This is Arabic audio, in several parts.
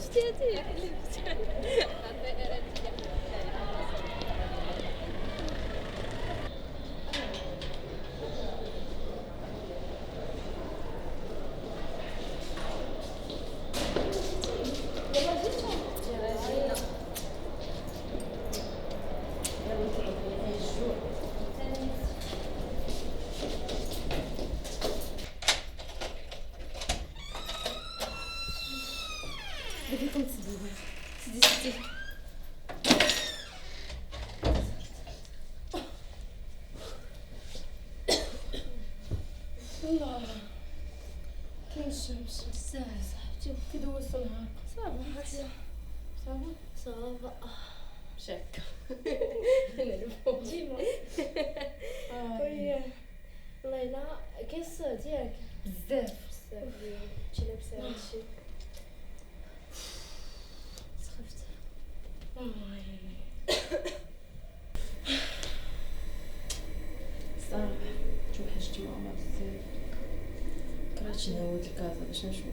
الله كاين الشمس بزاف صاحبتي كي دوزت النهار صافا شاكه نعرفو ديما وي ليلى كاين الصوت ديالك بزاف شي لابسه هادشي سخفت صراحة توحشت ماما بزاف، كرهت نهود الكازا باش نشوف.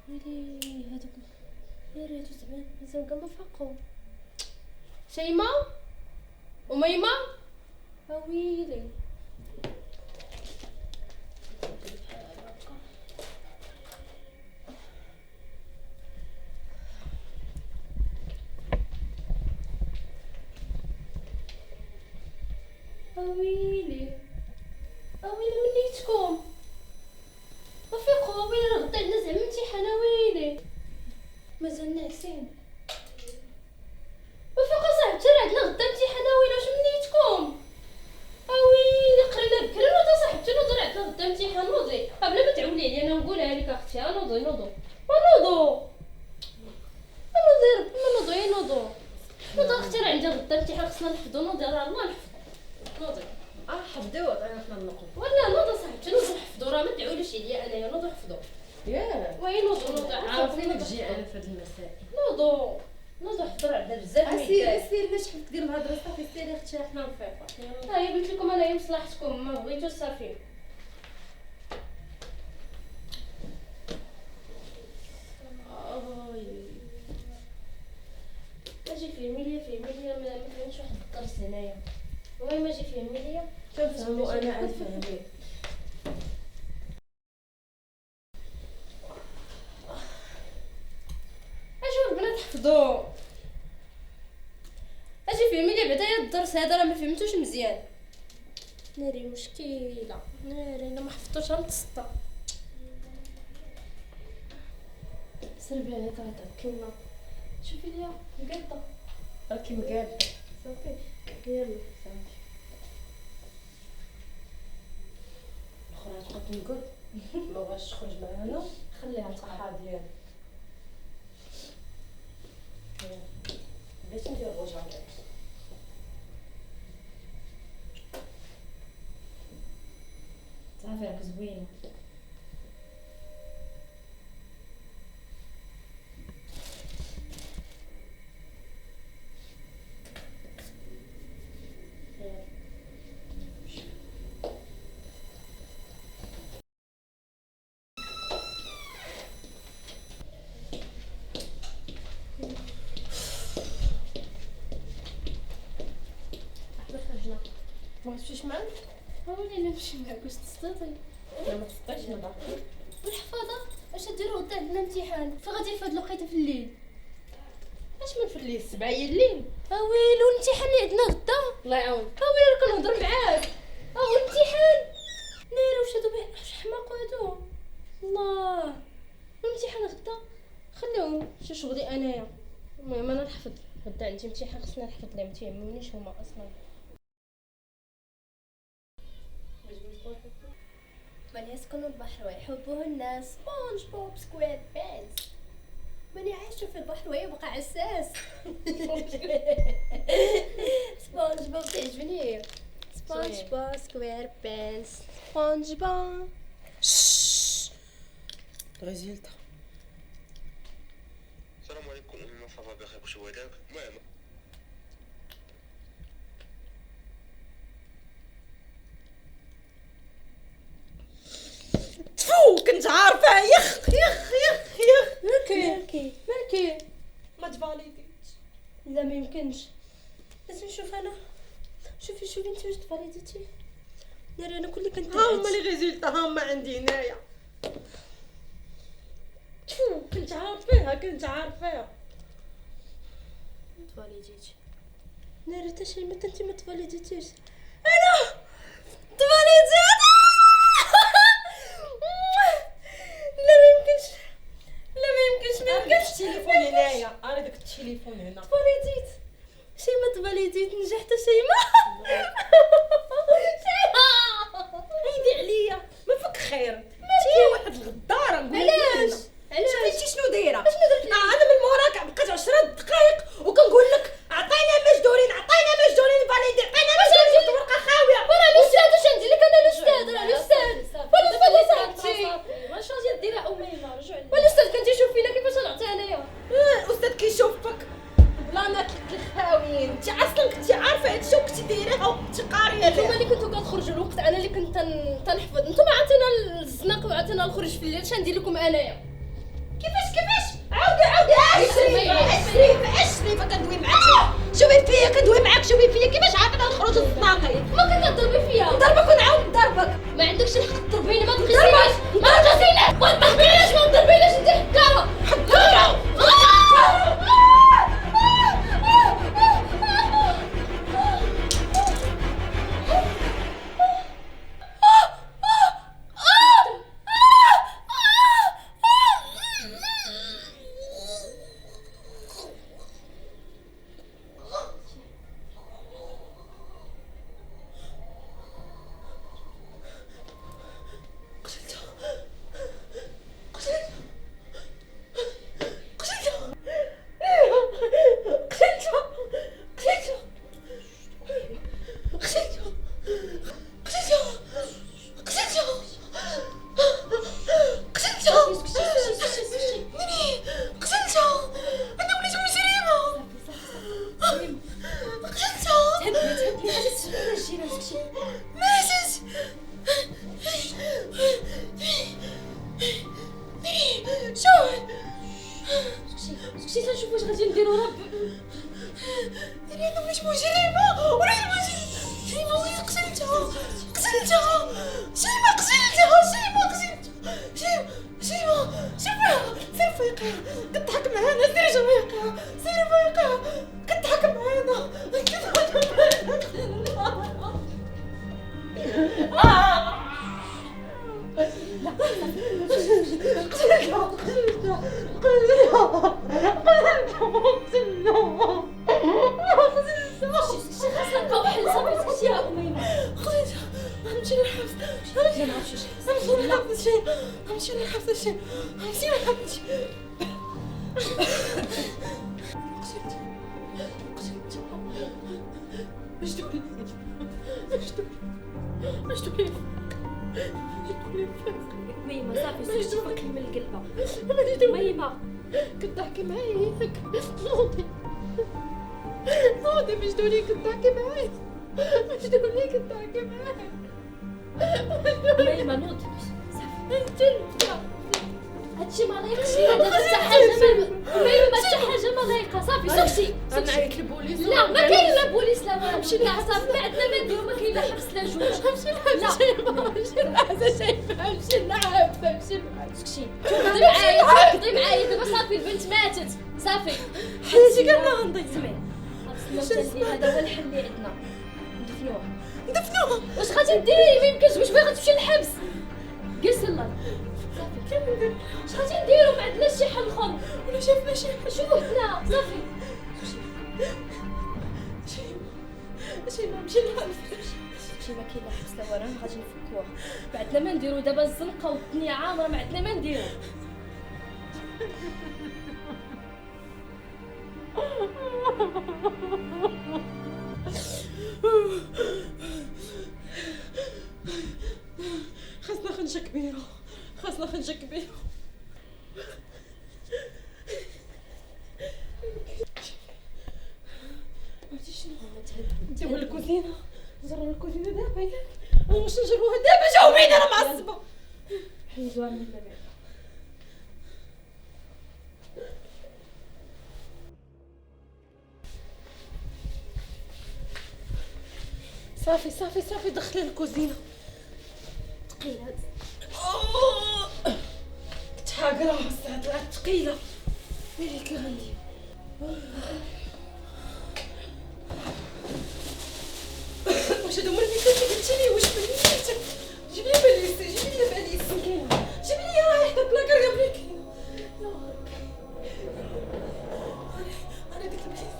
ويلي هادوك يا ريتو زعما مازال كاع ما فاقو شيماء وميمة ويلي ويلي وليتكم وفيقوا ويلي راه غدا عندنا زعما امتحان ويلي مازال ناعسين وفيقوا صاحبتي راه عندنا غدا امتحان ويلي واش منيتكم ويلي قرينا بكري نوضي صاحبتي نوضي راه عندنا غدا امتحان نوضي بلا ما تعولي عليا انا نقولها لك اختي نوضي نوضي ربي نوضي اختي راه عندي غدا امتحان خصنا نحفظو نوضي راه الله نحفظ نوضي حفظوا عطينا حنا النقود. ولا نوض صاحبتي نوض نحفظوا راه ما تعولوش عليا انايا نوض نحفظوا ياه وي نوض عارفينك تجي انا في هاد المسائل. نوض حضر عندنا بزاف سيري باش حفظت ديال الهضره صافي سيري اختي حنا نفيقوا. ها هي قلت لكم انايا مصلحتكم ما بغيتوش صافي اجي فهمي ليا ما كاينش واحد الدرس هنايا المهم اجي فهمي ليا كنفهموا انا عاد فهميت. اجيو البنات حفظوا اجي فهمي لي بعدا الدرس هذا راه ما فهمتوش مزيان ناري مشكله ناري انا ما حفظتوش غنتسطى سربي عليك غتعطلنا. شوفي ليا مقاده راكي مقاد صافي يلا صافي الاخرى تبقى تنقد ما بغاش تخرج معانا خليها تقحى ديالها بغيتي ندير الرجعه صافي راك زوينه ما تمشيش معاك هاولي نمشي معاك واش تستطيع. لا ما تفطرش ما باقي والحفاظه اش ديروا غدا عندنا امتحان فغادي في هاد الوقيته في الليل. اش من في الليل 7 الليل اويلي والامتحان اللي عندنا غدا الله يعاون اويلي راه كنهضر معاك الامتحان ناري واش هادو واش حماق هادو الله الامتحان غدا خليهم شي شغلي انايا. المهم انا نحفظ غدا عندي امتحان خصني نحفظ ليه ما تيهمونيش هما اصلا. من يسكن البحر ويحبه الناس سبونج بوب سكوير بانس. من يعيش في البحر ويبقى عساس. سبونج بوب تعجبني. سبونج بوب سكوير بانس سبونج بوب. ريزلتا السلام عليكم. ما صافا بخير واش هو داك المهم تفو كنت عارفه يخ يخ يخ يخ مالكي ما تفاليديش لا ما يمكنش. لازم نشوف انا. شوفي انت واش تفاليديتي. ناري انا كل كنت ها هما لي ريزلتا ها هما عندي هنايا تفو كنت عارفاها تفاليديتي. ناري تا شي متى انت ما تفاليديتيش. انا تفاليديت لا ما يمكنش التليفون هنايا انا داك التليفون هنا تفاليديت. شيما تفاليديت نجحت شيما. عيدي عليا ما فيك خير انتي واحد الغداره نقول علاش شفتي شنو دايره اشنو درت لك؟ انا من موراك بقيت 10 دقائق وكنقول لك عطينا مجدورين فاليدي عطينا مجدورين ورقه خاويه وانا الاستاذ واش ندير لك انا الاستاذ راه الاستاذ ولا فاليديتي واش غادي ديرها اميمه رجع والاستاذ كنتي شوف فينا كيفاش نعطيها انايا. الاستاذ كيشوفك بلانات الخاويين انت اصلا كنتي عارفه هادشي وكنتي دايرها وكنتي قاريه نتوما اللي كنتو كتخرجوا الوقت انا اللي كنت تنحفظ. نتوما عطينا الزناق وعطينا الخروج في الليل. شندير لكم انايا كيفاش عاودي عشري كندوي معاك شوفي فيا كيفاش عارفه نخرج الزناقي ما كنت تضربي فيا. ضربك ونعاود نضربك ما عندكش الحق تضربيني. ما تغيرينيش ما تغيرينيش ما تضربينيش انت حكاره. سكتي تنشوف واش غادي نديرو. راه انا مش مجرمه ولا جريمه وين قتلتها شوفيها سير فيقها كتضحك معانا سير فيقها كتضحك معانا قتلتها غنمشي للحبس غنمشي للحبس ميمة صافي سكتي فكي من القلبة. ميمة كتحكي معايا ياك نوضي مجدولي كتحكي معايا مجدولي كتحكي معايا ميمة نوضي صافي. انت هادشي ما لايقش، هذا حتى حاجة ميمة حتى حاجة ما لايقة. صافي سكتي غنعيط للبوليس. لا ما كاين لا بوليس لا والو. نمشي صافي ما عندنا ما نديرو، ما كاين لا حبس لا جوج. نمشي للحبس نمشي للحبس نمشي للحبس نمشي للحبس. سكتي تقدري معايا تقدري معايا دابا. صافي البنت ماتت صافي. حياتي كاملة غنضيع. سمعي هذا هو الحل اللي عندنا، ندفنوها. واش غادي ديري؟ ما يمكنش، واش باغا تمشي للحبس؟ جلسي الله صافي. واش غادي نديرو؟ ما عندناش شي حل اخر ولا شافنا شي حاجة. شوفنا صافي. شيماء نمشي للحبس. شي ما كاين لا حبس لا والو، غادي نفكوها. ما عندنا ما نديرو دابا، الزنقه والدنيا عامره، ما عندنا ما نديرو. خاصنا خنجة كبيرة، خاصنا خنجة كبيرة. عرفتي شنو؟ نديوها للكوزينة، نجرو الكوزينة دابا ياك. واش نجروها دابا؟ جاوبيني انا معصبة. حيدوها من الباب. صافي صافي صافي دخلي الكوزينة. ثقيله تحاقرة الساعة طلعت ثقيلة. ويليك غندير. واش هادو هما البيكات اللي قلتي لي؟ واش بليت؟ جيب لي باليس، جيب لي باليس. جيب لي راهي حدا بلاكار قبل كاين. انا ديك الباليس.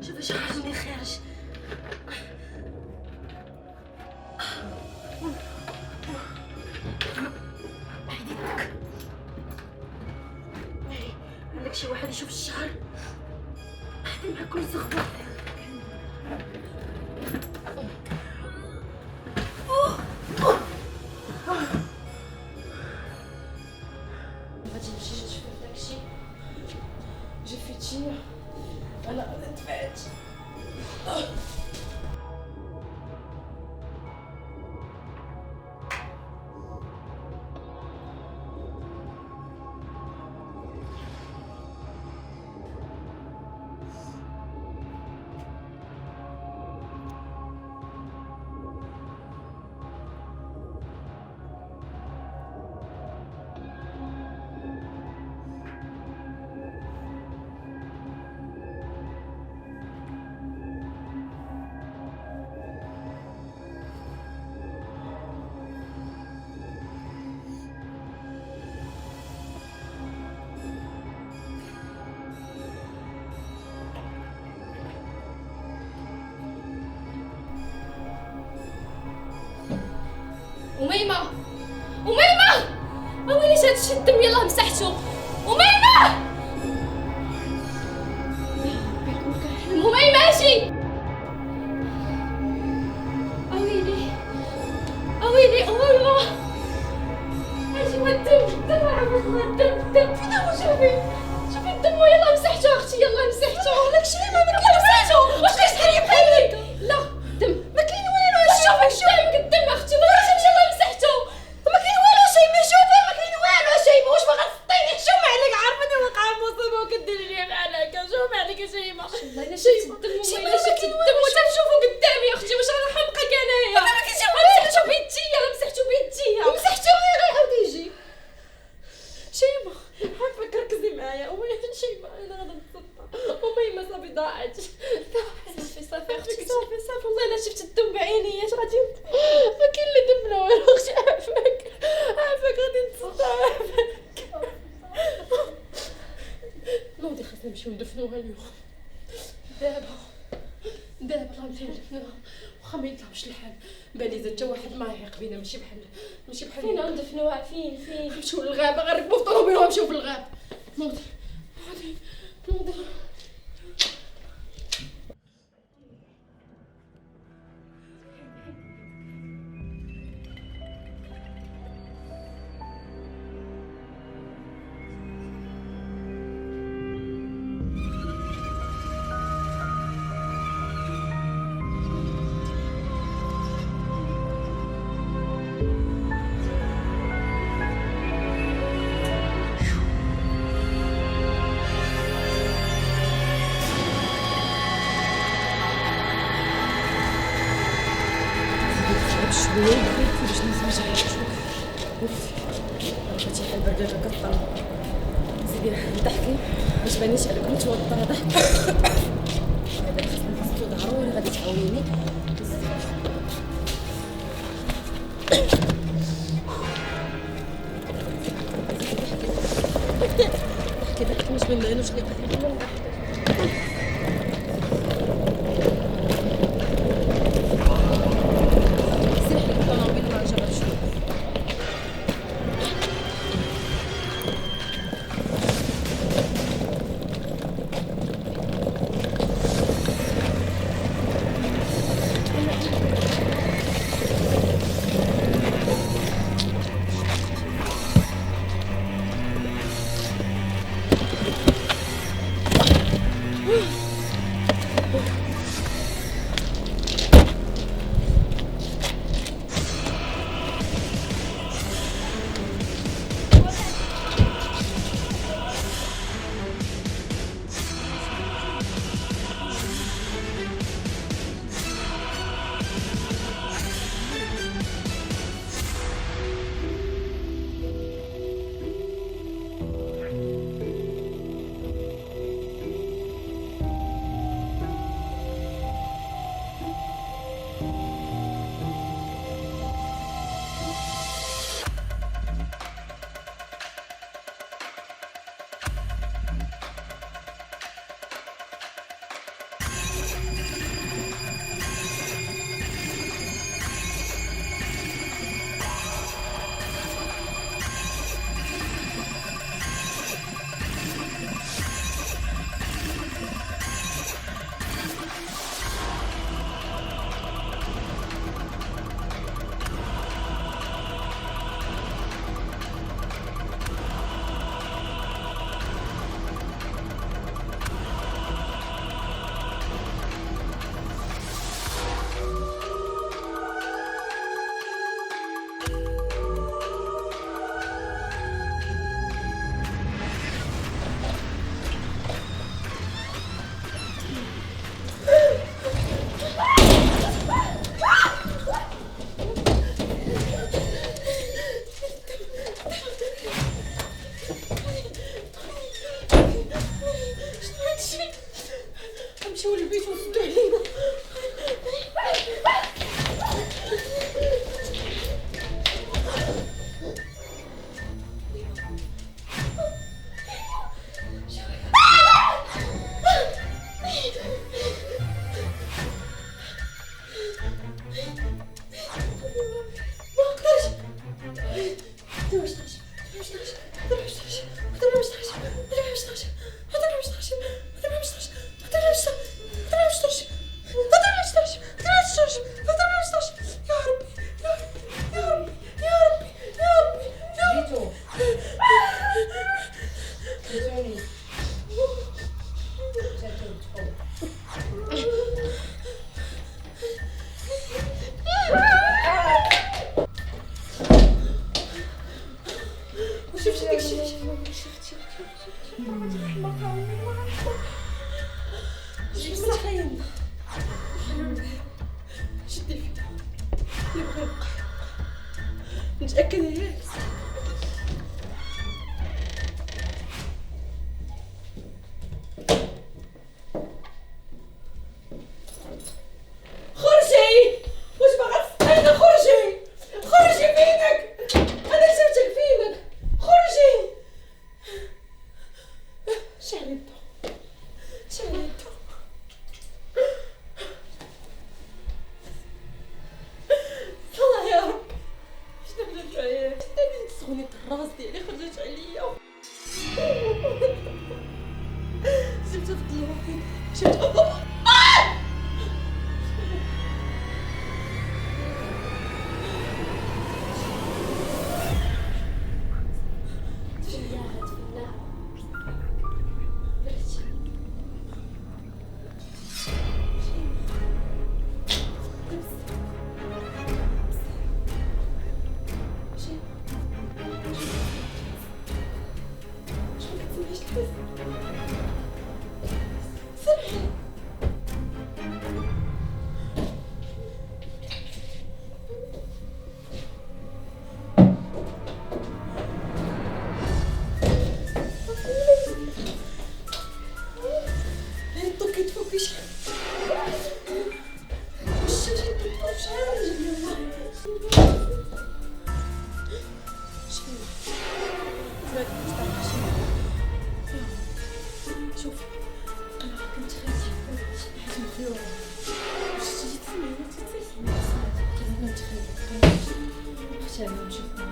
شوفي شي حاجة اللي خارج. بعيد يدك. عندك شي واحد يشوف الشهر؟ احدي مع كل زغبة. غادي نمشي نشوف داكشي. جي فيتينيا انا غادي نتفاعل. أميمة ويلي هادشي الدم يلاه مسحتو. أميمة اجي. اويلي أميمة اجي. والدم الدم فين هو؟ شوفي الدم يلاه مسحتو اختي، يلاه مسحتو. داكشي اللي ما كاين مسحتو. واش كتحري بحالي؟ لا الدم ما كاين والو. شوفي الدم اختي، يلاه مسحتو. ما كاين والو شي. ما شوفي ما كاين والو شي. واش باغا تسطيني؟ شوف عليك عارفاني وقع مصيبه وكديري لي بحال هكا. شوف عليك شي ما والله شفت الدم شفت الدم وتنشوفو قدامي اختي. واش انا حمقك انايا؟ ما كاينش مسحتو بيدي، مسحتو بيدي. مسحتو غير غيعاود يجي. شيما حاب فكر ركزي معايا. نمشيو ندفنوها اليوم. دابا غنمشيو ندفنوها واخا ما يطلعش الحال. بالي زاد حتى واحد ما يعيق بينا، ماشي بحال فين غندفنوها؟ فين نمشيو للغابه، غنركبوا في الطوموبيل ونمشيو في الغابه. نوضي. شويه باش نسمع فاتحه البرداجه كطلع. سيدي ضحكي ما تبانيش عليكم متوتره ضحك. هذا خصنا نسكتو ضروري غادي تعاونيني. ضحكي مش من هنا شنو نمشيو للبيت ونسدو علينا. نتأكد هيك خرجي. واش باغا تستنى؟ خرجي فينك. انا شفتك فينك. خرجي. شعلي الضو. تعالوا نشوفوا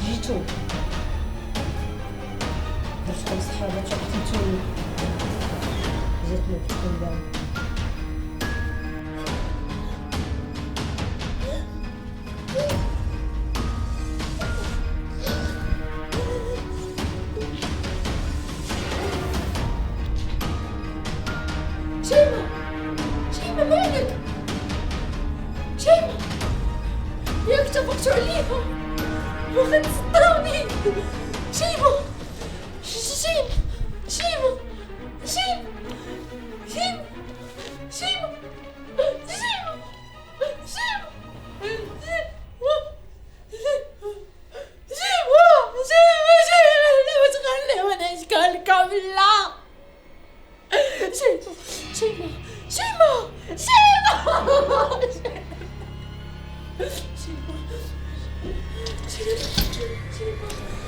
جيتو درتكم صحابة تقتلتوني جاتني بكم دابا شيماء مالك؟ شيماء ياك اتفقتوا عليها واخا تصدروني. شيماء شيماء شيماء شيماء شيماء شيماء شيماء